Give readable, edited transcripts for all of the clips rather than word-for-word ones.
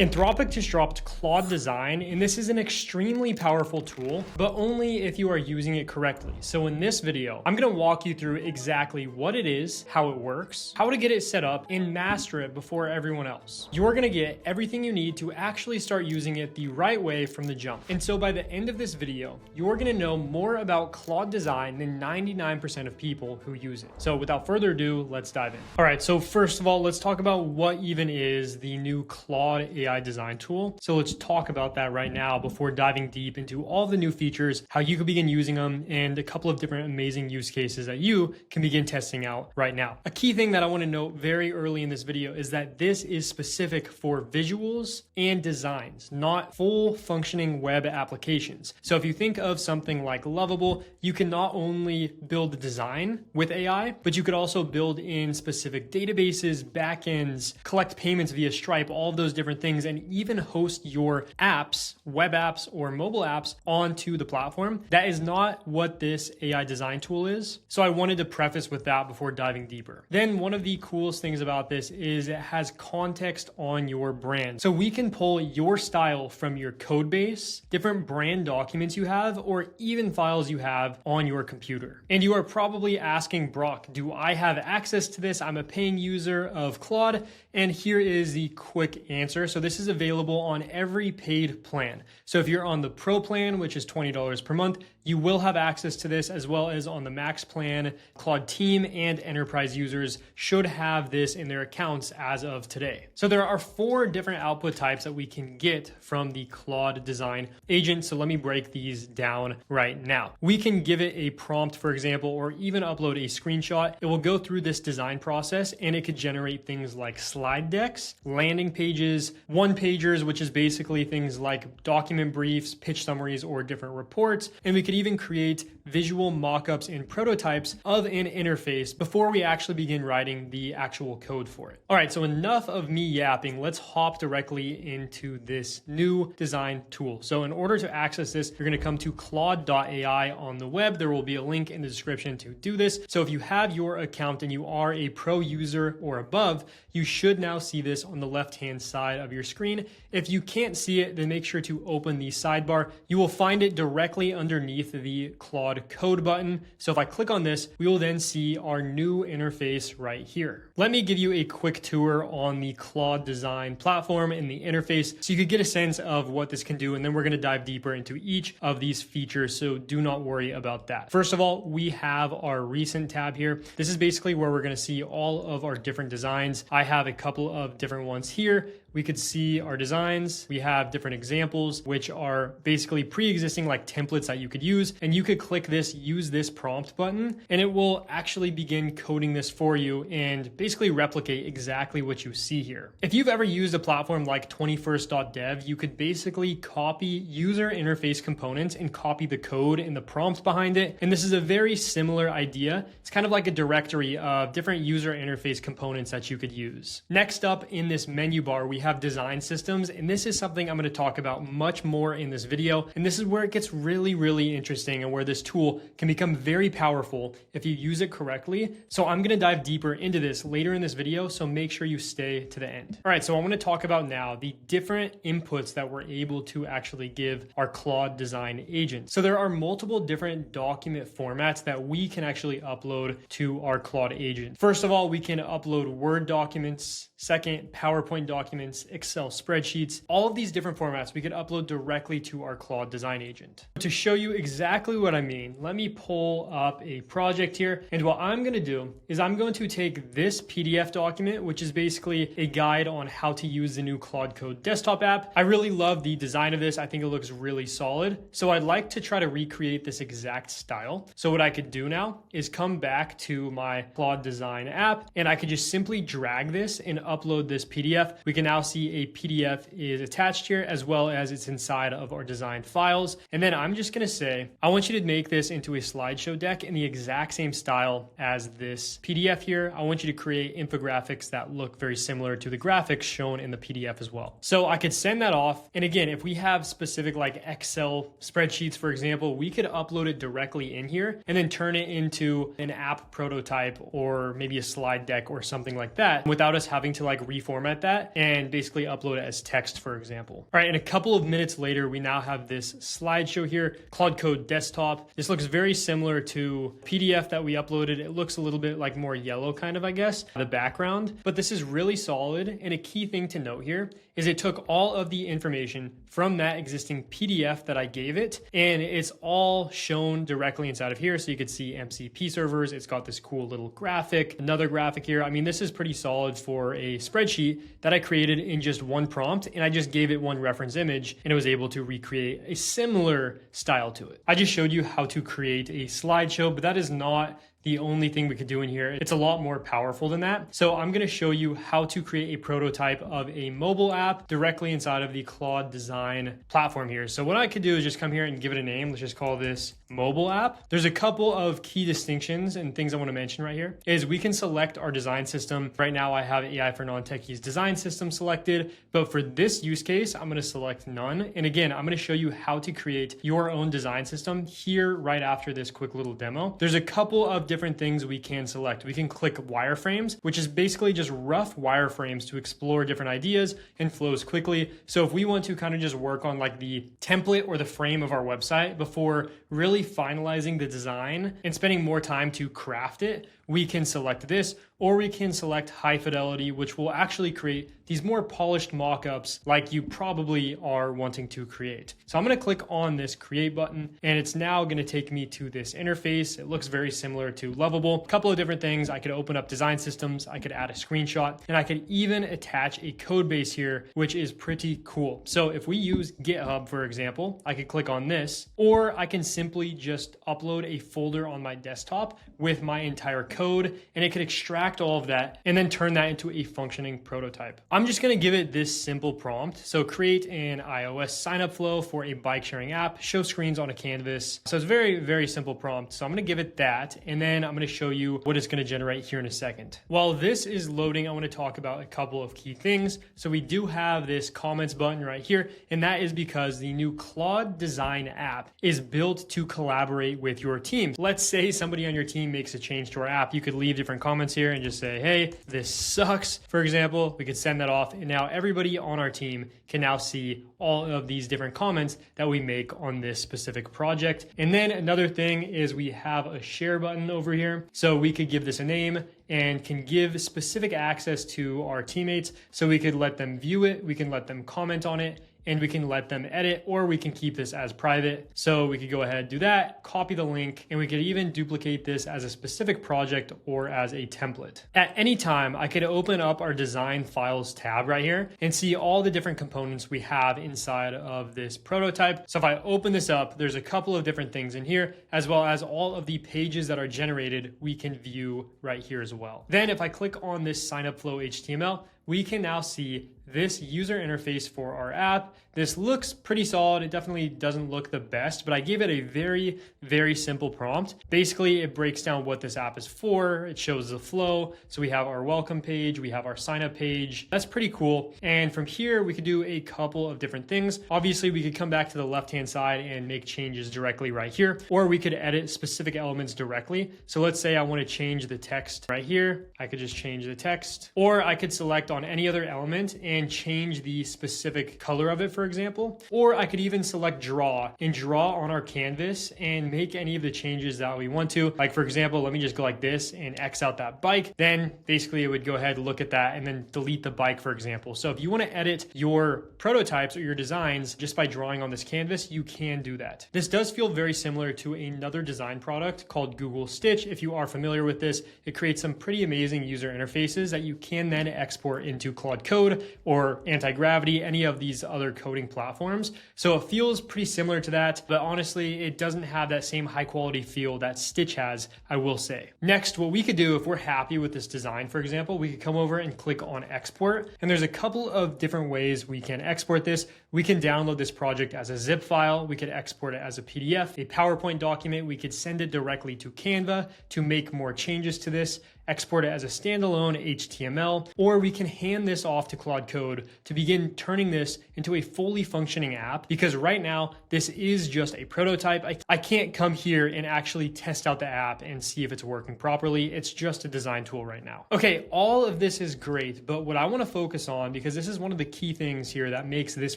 Anthropic just dropped Claude Design, and this is an extremely powerful tool, but only if you are using it correctly. So in this video, I'm gonna walk you through exactly what it is, how it works, how to get it set up, and master it before everyone else. You're gonna get everything you need to actually start using it the right way from the jump. And so by the end of this video, you're gonna know more about Claude Design than 99% of people who use it. So without further ado, let's dive in. All right, so first of all, let's talk about what even is the new Claude AI design tool. So let's talk about that right now before diving deep into all the new features, how you can begin using them, and a couple of different amazing use cases that you can begin testing out right now. A key thing that I want to note very early in this video is that this is specific for visuals and designs, not full functioning web applications. So if you think of something like Lovable, you can not only build the design with AI, but you could also build in specific databases, backends, collect payments via Stripe, all of those different things, and even host your apps, web apps or mobile apps onto the platform. That is not what this AI design tool is. So I wanted to preface with that before diving deeper. Then one of the coolest things about this is it has context on your brand. So we can pull your style from your code base, different brand documents you have, or even files you have on your computer. And you are probably asking, Brock, do I have access to this? I'm a paying user of Claude. And here is the quick answer. So this is available on every paid plan. So if you're on the Pro plan, which is $20 per month, you will have access to this, as well as on the Max plan. Claude Team and Enterprise users should have this in their accounts as of today. So there are 4 different output types that we can get from the Claude Design agent. So let me break these down right now. We can give it a prompt, for example, or even upload a screenshot. It will go through this design process and it could generate things like slide decks, landing pages, one-pagers, which is basically things like document briefs, pitch summaries, or different reports. And we could even create visual mockups and prototypes of an interface before we actually begin writing the actual code for it. All right, so enough of me yapping. Let's hop directly into this new design tool. So in order to access this, you're gonna come to claude.ai on the web. There will be a link in the description to do this. So if you have your account and you are a pro user or above, you should now see this on the left-hand side of your screen. If you can't see it, then make sure to open the sidebar. You will find it directly underneath the Claude code button. So if I click on this, we will then see our new interface right here. Let me give you a quick tour on the Claude Design platform and the interface so you could get a sense of what this can do, and then we're going to dive deeper into each of these features, so do not worry about that. First of all, we have our recent tab here. This is basically where we're going to see all of our different designs. I have a couple of different ones here. We could see our designs. We have different examples, which are basically pre-existing like templates that you could use. And you could click this, use this prompt button, and it will actually begin coding this for you and basically replicate exactly what you see here. If you've ever used a platform like 21st.dev, you could basically copy user interface components and copy the code and the prompt behind it. And this is a very similar idea. It's kind of like a directory of different user interface components that you could use. Next up in this menu bar, we have design systems, and this is something I'm going to talk about much more in this video. And this is where it gets really interesting and where this tool can become very powerful if you use it correctly. So I'm going to dive deeper into this later in this video, so make sure you stay to the end. All right, so I want to talk about now the different inputs that we're able to actually give our Claude Design agent. So there are multiple different document formats that we can actually upload to our Claude agent. First of all, we can upload Word documents. Second, PowerPoint documents, Excel spreadsheets, all of these different formats we could upload directly to our Claude Design agent. To show you exactly what I mean, let me pull up a project here. And what I'm going to do is I'm going to take this PDF document, which is basically a guide on how to use the new Claude Code desktop app. I really love the design of this. I think it looks really solid. So I'd like to try to recreate this exact style. So what I could do now is come back to my Claude Design app, and I could just simply drag this and upload this PDF. We can now see a PDF is attached here, as well as it's inside of our design files. And then I'm I'm just gonna say, I want you to make this into a slideshow deck in the exact same style as this PDF here. I want you to create infographics that look very similar to the graphics shown in the PDF as well. So I could send that off. And again, if we have specific like Excel spreadsheets, for example, we could upload it directly in here and then turn it into an app prototype or maybe a slide deck or something like that without us having to like reformat that and basically upload it as text, for example. All right, and a couple of minutes later, we now have this slideshow here, Claude Code Desktop. This looks very similar to PDF that we uploaded. It looks a little bit like more yellow kind of, I guess, the background, but this is really solid. And a key thing to note here is it took all of the information from that existing PDF that I gave it, and it's all shown directly inside of here. So you could see MCP servers. It's got this cool little graphic, another graphic here. I mean, this is pretty solid for a spreadsheet that I created in just one prompt, and I just gave it one reference image, and it was able to recreate a similar style to it. I just showed you how to create a slideshow, but that is not the only thing we could do in here. It's a lot more powerful than that. So I'm going to show you how to create a prototype of a mobile app directly inside of the Claude Design platform here. So what I could do is just come here and give it a name. Let's just call this mobile app. There's a couple of key distinctions and things I want to mention right here is we can select our design system. Right now I have AI for non-techies design system selected, but for this use case, I'm going to select none. And again, I'm going to show you how to create your own design system here right after this quick little demo. There's a couple of different things we can select. We can click wireframes, which is basically just rough wireframes to explore different ideas and flows quickly. So if we want to kind of just work on like the template or the frame of our website before really finalizing the design and spending more time to craft it, we can select this, or we can select high fidelity, which will actually create these more polished mockups like you probably are wanting to create. So I'm going to click on this create button, and it's now going to take me to this interface. It looks very similar to Lovable. A couple of different things. I could open up design systems, I could add a screenshot, and I could even attach a code base here, which is pretty cool. So if we use GitHub, for example, I could click on this, or I can simply just upload a folder on my desktop with my entire code, and it could extract all of that and then turn that into a functioning prototype. I'm just going to give it this simple prompt. So create an iOS sign-up flow for a bike sharing app, show screens on a canvas. So it's very, very simple prompt. So I'm going to give it that, and then I'm going to show you what it's going to generate here in a second. While this is loading, I want to talk about a couple of key things. So we do have this comments button right here, and that is because the new Claude Design app is built to collaborate with your team. Let's say somebody on your team makes a change to our app. You could leave different comments here and just say, hey, this sucks. For example, we could send that off, and now everybody on our team can now see all of these different comments that we make on this specific project. And then another thing is we have a share button over here. So we could give this a name and can give specific access to our teammates. So we could let them view it, we can let them comment on it, and we can let them edit, or we can keep this as private. So we could go ahead and do that, copy the link, and we could even duplicate this as a specific project or as a template. At any time, I could open up our design files tab right here and see all the different components we have inside of this prototype. So if I open this up, there's a couple of different things in here, as well as all of the pages that are generated, we can view right here as well. Then if I click on this sign up flow HTML, we can now see this user interface for our app. This looks pretty solid. It definitely doesn't look the best, but I gave it a very, very simple prompt. Basically, it breaks down what this app is for. It shows the flow. So we have our welcome page, we have our sign up page. That's pretty cool. And from here, we could do a couple of different things. Obviously, we could come back to the left-hand side and make changes directly right here, or we could edit specific elements directly. So let's say I want to change the text right here. I could just change the text, or I could select on any other element and change the specific color of it, for example. Or I could even select draw and draw on our canvas and make any of the changes that we want to. Like for example, let me just go like this and X out that bike. Then basically it would go ahead and look at that and then delete the bike, for example. So if you want to edit your prototypes or your designs just by drawing on this canvas, you can do that. This does feel very similar to another design product called Google Stitch. If you are familiar with this, it creates some pretty amazing user interfaces that you can then export into Claude Code or Anti-Gravity, any of these other coding platforms. So it feels pretty similar to that, but honestly, it doesn't have that same high quality feel that Stitch has, I will say. Next, what we could do if we're happy with this design, for example, we could come over and click on export. And there's a couple of different ways we can export this. We can download this project as a zip file. We could export it as a PDF, a PowerPoint document. We could send it directly to Canva to make more changes to this, export it as a standalone HTML, or we can hand this off to Claude Code to begin turning this into a fully functioning app, because right now this is just a prototype. I can't come here and actually test out the app and see if it's working properly. It's just a design tool right now. Okay, all of this is great, but what I want to focus on, because this is one of the key things here that makes this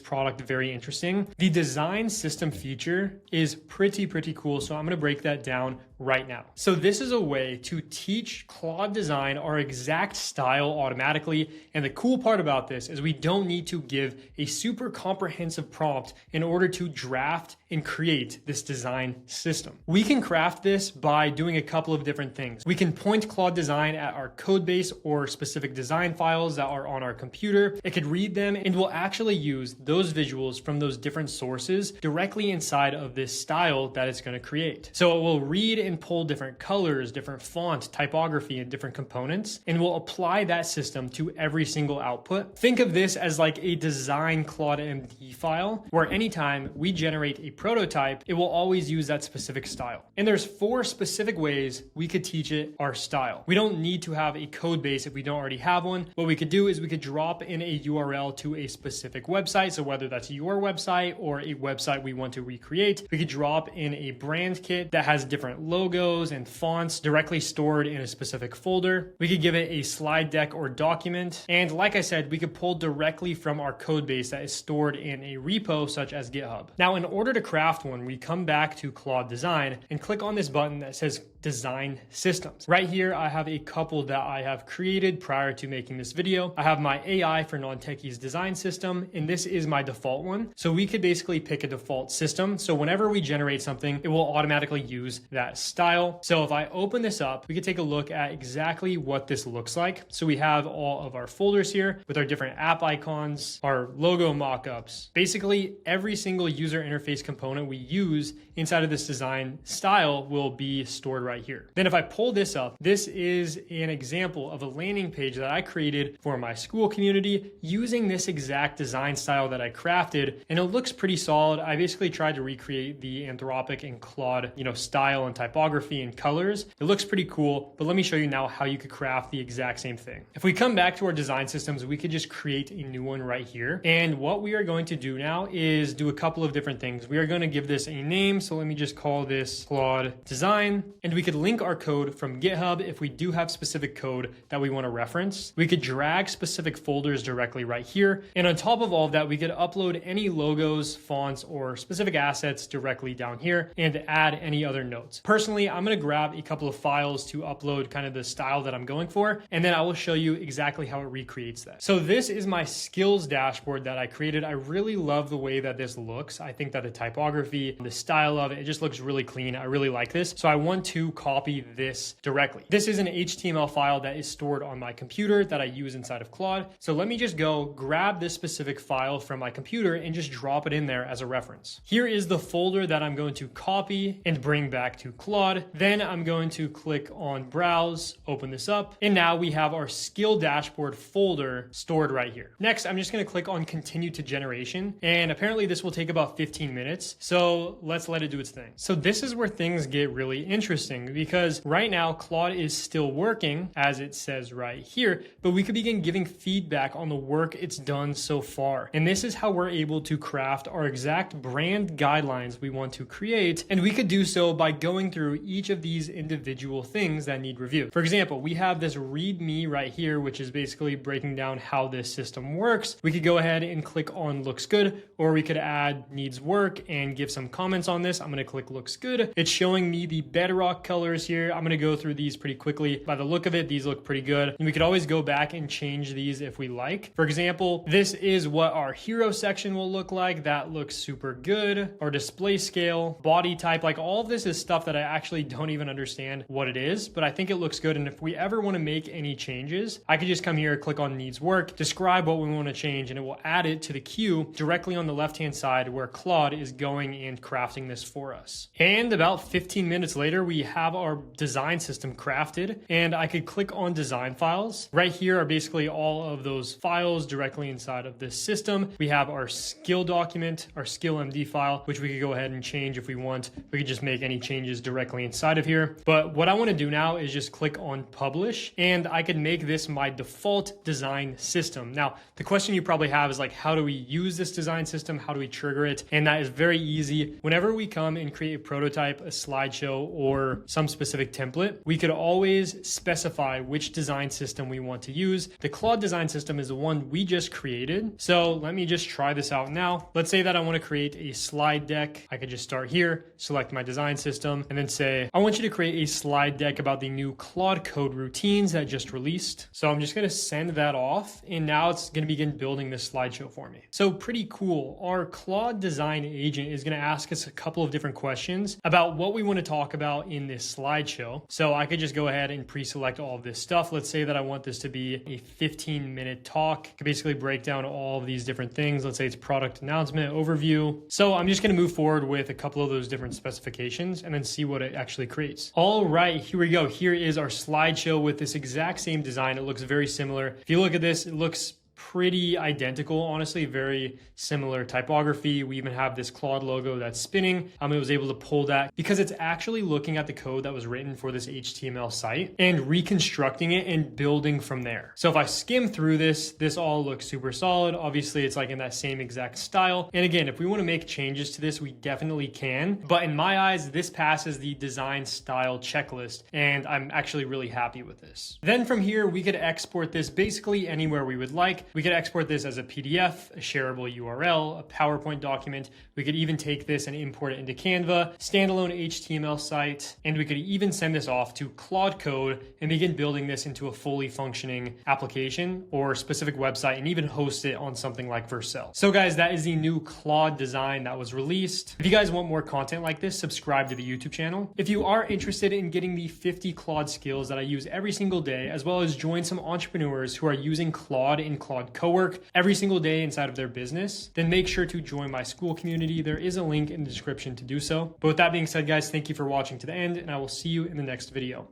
product very interesting, the design system feature is pretty cool. So I'm going to break that down right now. So this is a way to teach Claude Design our exact style automatically. And the cool part about this is we don't need to give a super comprehensive prompt in order to draft and create this design system. We can craft this by doing a couple of different things. We can point Claude Design at our code base or specific design files that are on our computer. It could read them, and we'll actually use those visuals from those different sources directly inside of this style that it's going to create. So it will read and pull different colors, different font, typography, and different components, and we'll apply that system to every single output. Think of this as like a design Claude MD file, where anytime we generate a prototype, it will always use that specific style. And there's 4 specific ways we could teach it our style. We don't need to have a code base if we don't already have one. What we could do is we could drop in a URL to a specific website. So whether that's your website or a website we want to recreate, we could drop in a brand kit that has different logos and fonts directly stored in a specific folder. We could give it a slide deck or document. And like I said, we could pull directly from our code base that is stored in a repo such as GitHub. Now, in order to craft one, we come back to Claude Design and click on this button that says Design Systems. Right here, I have a couple that I have created prior to making this video. I have my AI for non-techies design system, and this is my default one. So we could basically pick a default system. So whenever we generate something, it will automatically use that style. So if I open this up, we could take a look at exactly what this looks like. So we have all of our folders here with our different app icons, our logo mockups. Basically, every single user interface component we use inside of this design style will be stored right here. Then if I pull this up, this is an example of a landing page that I created for my school community using this exact design style that I crafted, and it looks pretty solid. I basically tried to recreate the Anthropic and Claude, style and typography and colors. It looks pretty cool, but let me show you now how you could craft the exact same thing. If we come back to our design systems, we could just create a new one right here. And what we are going to do now is do a couple of different things. We are going to give this a name. So let me just call this Claude Design, and we could link our code from GitHub if we do have specific code that we want to reference. We could drag specific folders directly right here. And on top of all of that, we could upload any logos, fonts, or specific assets directly down here and add any other notes. Personally, I'm going to grab a couple of files to upload kind of the style that I'm going for, and then I will show you exactly how it recreates that. So this is my skills dashboard that I created. I really love the way that this looks. I think that the typography, the style of it just looks really clean. I really like this. So I want to copy this directly. This is an HTML file that is stored on my computer that I use inside of Claude. So let me just go grab this specific file from my computer and just drop it in there as a reference. Here is the folder that I'm going to copy and bring back to Claude. Then I'm going to click on Browse, open this up, and now we have our skill dashboard folder stored right here. Next, I'm just going to click on Continue to Generation, and apparently this will take about 15 minutes. So let's let it do its thing. So this is where things get really interesting, because right now Claude is still working, as it says right here, but we could begin giving feedback on the work it's done so far. And this is how we're able to craft our exact brand guidelines we want to create. And we could do so by going through each of these individual things that need review. For example, we have this README right here, which is basically breaking down how this system works. We could go ahead and click on looks good, or we could add needs work and give some comments on this. I'm going to click looks good. It's showing me the bedrock colors here. I'm gonna go through these pretty quickly. By the look of it, these look pretty good. And we could always go back and change these if we like. For example, this is what our hero section will look like. That looks super good. Our display scale, body type, like all of this is stuff that I actually don't even understand what it is, but I think it looks good. And if we ever want to make any changes, I could just come here, click on needs work, describe what we want to change, and it will add it to the queue directly on the left-hand side where Claude is going and crafting this for us. And about 15 minutes later, we have our design system crafted, and I could click on design files. Right here are basically all of those files directly inside of this system. We have our skill document, our skill MD file, which we could go ahead and change if we want. We could just make any changes directly inside of here. But what I want to do now is just click on publish, and I could make this my default design system. Now, the question you probably have is like, how do we use this design system? How do we trigger it? And that is very easy. Whenever we come and create a prototype, a slideshow, or some specific template, we could always specify which design system we want to use. The Claude design system is the one we just created. So let me just try this out now. Let's say that I want to create a slide deck. I could just start here, select my design system, and then say, I want you to create a slide deck about the new Claude code routines that just released. So I'm just going to send that off, and now it's going to begin building this slideshow for me. So pretty cool. Our Claude design agent is going to ask us a couple of different questions about what we want to talk about in this slideshow. So I could just go ahead and pre-select all of this stuff. Let's say that I want this to be a 15-minute talk. I could basically break down all of these different things. Let's say it's product announcement, overview. So I'm just going to move forward with a couple of those different specifications and then see what it actually creates. All right, here we go. Here is our slideshow with this exact same design. It looks very similar. If you look at this, it looks pretty identical, honestly, very similar typography. We even have this Claude logo that's spinning. I was able to pull that because it's actually looking at the code that was written for this HTML site and reconstructing it and building from there. So if I skim through this all looks super solid. Obviously, it's like in that same exact style. And again, if we want to make changes to this, we definitely can. But in my eyes, this passes the design style checklist, and I'm actually really happy with this. Then from here, we could export this basically anywhere we would like. We could export this as a PDF, a shareable URL, a PowerPoint document. We could even take this and import it into Canva, standalone HTML site, and we could even send this off to Claude Code and begin building this into a fully functioning application or specific website and even host it on something like Vercel. So guys, that is the new Claude design that was released. If you guys want more content like this, subscribe to the YouTube channel. If you are interested in getting the 50 Claude skills that I use every single day, as well as join some entrepreneurs who are using Claude in Claude Cowork every single day inside of their business, then make sure to join my school community. There is a link in the description to do so. But with that being said, guys, thank you for watching to the end, and I will see you in the next video.